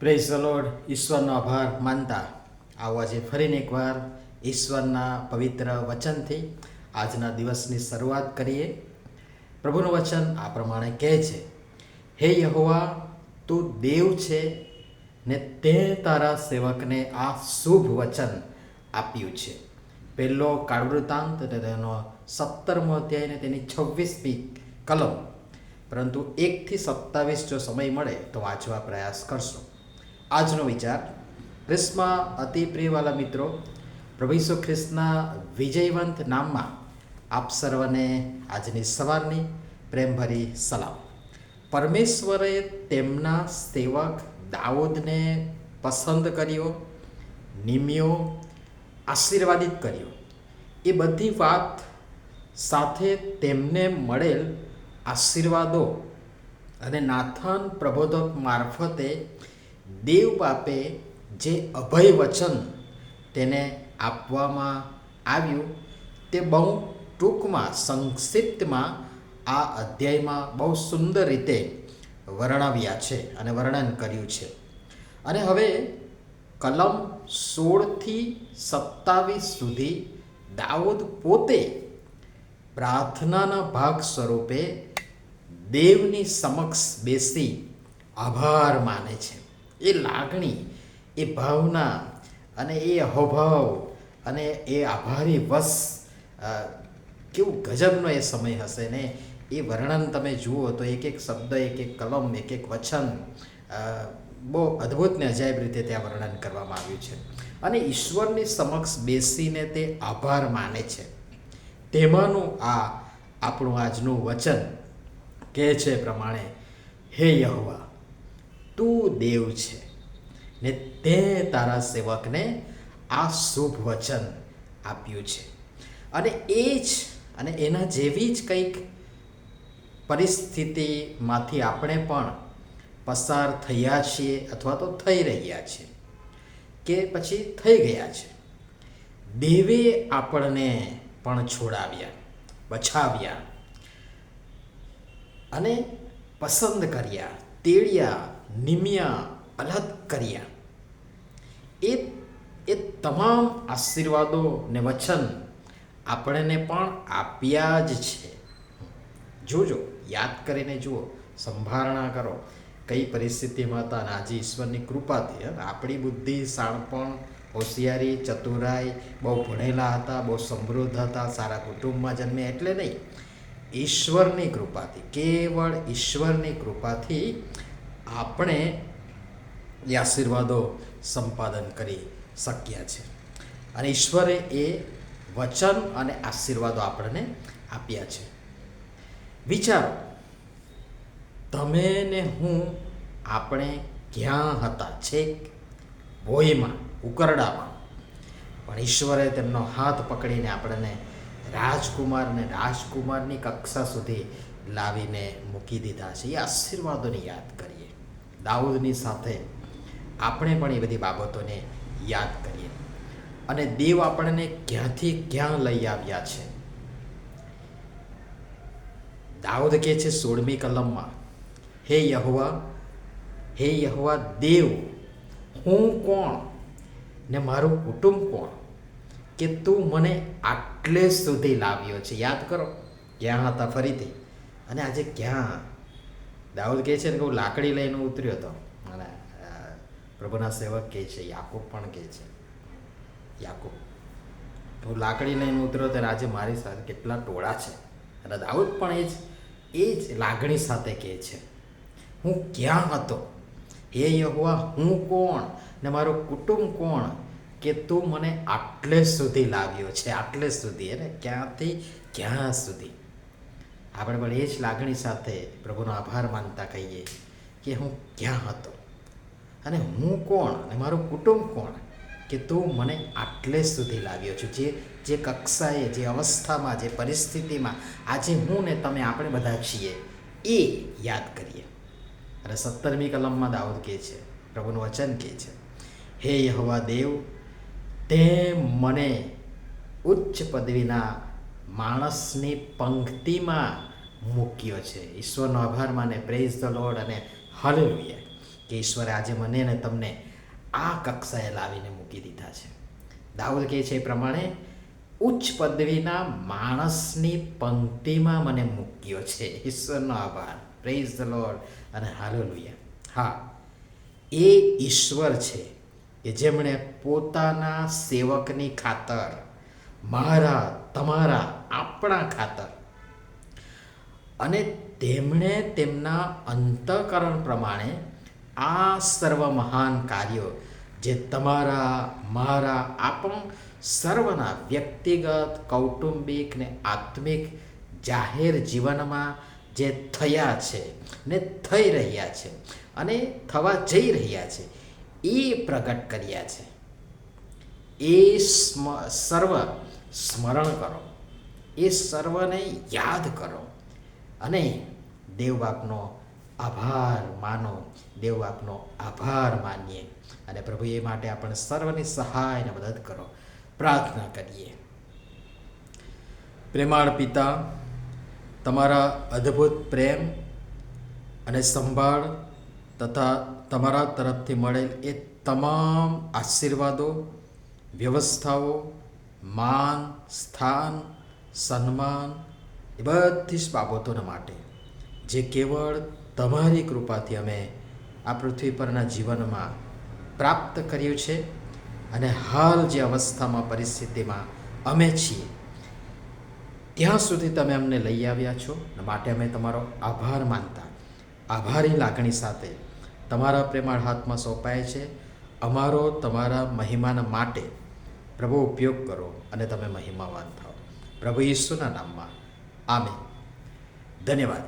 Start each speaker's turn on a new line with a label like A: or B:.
A: Praise the lord. ઈશ્વરનો આભાર માનતા આવો આજે ફરીને એકવાર ઈશ્વરના પવિત્ર વચનથી આજના દિવસની શરૂઆત કરીએ. પ્રભુનું વચન આ પ્રમાણે કહે છે, હે યહોવા, તું દેવ છે ને તે તારા સેવકને આ શુભ વચન આપ્યું છે. પહેલો કાળવૃતાંત તેનો 17મો અધ્યાય ને તેની 26મી કલમ, પરંતુ 1 થી 27 જો સમય મળે તો વાંચવા પ્રયાસ કરશો. આજનો વિચાર, ખ્રિસ્તમાં અતિ પ્રિયવાલા મિત્રો, પ્રભુ ઈસુ ખ્રિસ્તના વિજયવંત નામમાં આપ સર્વને આજની સવારની પ્રેમભરી સલામ. પરમેશ્વરે તેમના સેવક દાઉદને પસંદ કર્યો, નિમ્યો, આશીર્વાદિત કર્યો. એ બધી વાત સાથે તેમને મળેલ આશીર્વાદો અને નાથાન પ્રબોધક મારફતે દેવ બાપે જે અભય વચન તેને આપવામાં આવ્યું તે બહુ ટૂંકમાં, સંક્ષિપ્તમાં આ અધ્યાયમાં બહુ સુંદર રીતે વર્ણવ્યા છે અને વર્ણન કર્યું છે. અને હવે કલમ 16 થી 27 સુધી દાઉદ પોતે પ્રાર્થનાના ભાગ સ્વરૂપે દેવની સમક્ષ બેસી આભાર માને છે. એ લાગણી, એ ભાવના અને એ અહોભાવ અને એ આભારી વશ કેવું ગજબનો એ સમય હશે ને. એ વર્ણન તમે જુઓ તો એક એક શબ્દ, એક એક કલમ, એક એક વચન બહુ અદ્ભુત ને અજાયબ રીતે ત્યાં વર્ણન કરવામાં આવ્યું છે. અને ઈશ્વરની સમક્ષ બેસીને તે આભાર માને છે. તેમાંનું આ આપણું આજનું વચન કહે છે પ્રમાણે, હે યહોવા, તું દેવ છે ને તે તારા સેવકને આ શુભ વચન આપ્યું છે. અને એ જ અને એના જેવી જ કંઈક પરિસ્થિતિમાંથી આપણે પણ પસાર થયા છીએ અથવા તો થઈ રહ્યા છીએ કે પછી થઈ ગયા છે. દેવે આપણને પણ છોડાવ્યા, બચાવ્યા અને પસંદ કર્યા, તેડ્યા, નિમ્યા, અલગ કર્યા. એ તમામ આશીર્વાદો ને વચન આપણને પણ આપ્યા જ છે. જોજો, યાદ કરીને જુઓ, સંભારણા કરો કઈ પરિસ્થિતિમાં હતા. અને આજે ઈશ્વરની કૃપાથી આપણી બુદ્ધિ, શાણપણ, હોશિયારી, ચતુરાઈ, બહુ ભણેલા હતા, બહુ સમૃદ્ધ હતા, સારા કુટુંબમાં જન્મે એટલે નહીં, ઈશ્વરની કૃપાથી, કેવળ ઈશ્વરની કૃપાથી આપણે એ આશીર્વાદો સંપાદન કરી શક્યા છે. અને ઈશ્વરે એ વચન અને આશીર્વાદો આપણને આપ્યા છે. વિચારો, તમે ને હું, આપણે ક્યાં હતા? છેક ભોયમાં, ઉકરડામાં. પણ ઈશ્વરે તેમનો હાથ પકડીને આપણને રાજકુમાર ને રાજકુમારની કક્ષા સુધી લાવીને મૂકી દીધા છે. એ આશીર્વાદોને યાદ કરીએ. દાઉદની સાથે આપણે પણ એ બધી બાબતોને યાદ કરીએ. અને દેવ આપણને ક્યાંથી ક્યાં લઈ આવ્યા છે. દાઉદ કહે છે 16મી કલમમાં, હે યહોવા દેવ, હું કોણ ને મારું કુટુંબ કોણ કે તું મને આટલે સુધી લાવ્યો છે. યાદ કરો, ક્યાં હતા ફરીથી અને આજે ક્યાં. દાઉદ કહે છે ને કે હું લાકડી લઈને ઉતર્યો હતો. અને પ્રભુના સેવક કહે છે, યાકૂબ પણ કહે છે, યાકૂબ, હું લાકડી લઈને ઉતર્યો ત્યારે આજે મારી સાથે કેટલા ટોળા છે. અને દાઉદ પણ એ જ લાગણી સાથે કહે છે, હું ક્યાં હતો? હે યહોવા, હું કોણ ને મારું કુટુંબ કોણ કે તું મને આટલે સુધી લાવ્યો છે. આટલે સુધી, એને ક્યાંથી ક્યાં સુધી. આપણે પણ એ જ લાગણી સાથે પ્રભુનો આભાર માનતા કહીએ કે હું ક્યાં હતો અને હું કોણ અને મારું કુટુંબ કોણ કે તું મને આટલે સુધી લાવ્યો છું. જે કક્ષાએ, જે અવસ્થામાં, જે પરિસ્થિતિમાં આજે હું ને તમે, આપણે બધા છીએ, એ યાદ કરીએ. અને 17મી કલમમાં દાઉદ કહે છે, પ્રભુનું વચન કહે છે, હે યહોવા દેવ, તે મને ઉચ્ચ પદવીના માણસની પંક્તિમાં મૂક્યો છે. ઈશ્વરનો આભાર માને, પ્રેઝ ધ લોર્ડ અને હાલેલુયા. કે ઈશ્વરે આજે મને ને તમને આ કક્ષાએ લાવીને મૂકી દીધા છે. દાઉદ કહે છે એ પ્રમાણે ઉચ્ચ પદવીના માણસની પંક્તિમાં મને મૂક્યો છે. ઈશ્વરનો આભાર, પ્રેઝ ધ લોર્ડ અને હાલેલુયા. હા, એ ઈશ્વર છે કે જેમણે પોતાના સેવકની ખાતર, મારા, તમારા, આપણા ખાતર, અને તેમણે તેમના અંતઃકરણ પ્રમાણે આ સર્વ મહાન કાર્યો જે તમારા, મારા, આપણ સર્વના વ્યક્તિગત, કૌટુંબિક ને આત્મિક જાહેર જીવનમાં જે થયા છે ને થઈ રહ્યા છે અને થવા જઈ રહ્યા છે એ પ્રગટ કર્યા છે. એ સર્વ સ્મરણ કરો, એ સર્વને યાદ કરો અને દેવ બાપનો આભાર માનો, દેવ બાપનો આભાર માનીએ અને પ્રભુ એ માટે આપણે સર્વની સહાય અને મદદ કરો. પ્રાર્થના કરીએ. પ્રેમાળ પિતા, તમારા અદ્ભુત પ્રેમ અને સંભાળ તથા તમારા તરફથી મળેલ એ તમામ આશીર્વાદો, વ્યવસ્થાઓ, માન, સ્થાન, સન્માન એ બધી જ બાબતોના માટે જે કેવળ તમારી કૃપાથી અમે આ પૃથ્વી પરના જીવનમાં પ્રાપ્ત કર્યું છે અને હાલ જે અવસ્થામાં, પરિસ્થિતિમાં અમે છીએ ત્યાં સુધી તમે અમને લઈ આવ્યા છો. માટે અમે તમારો આભાર માનતા, આભારી લાગણી સાથે તમારા પ્રેમાળ હાથમાં સોંપાય છે. અમારો તમારા મહિમાના માટે પ્રભુ ઉપયોગ કરો અને તમે મહિમાવાન થાઓ. પ્રભુ ઈસુના નામમાં આમીન. ધન્યવાદ.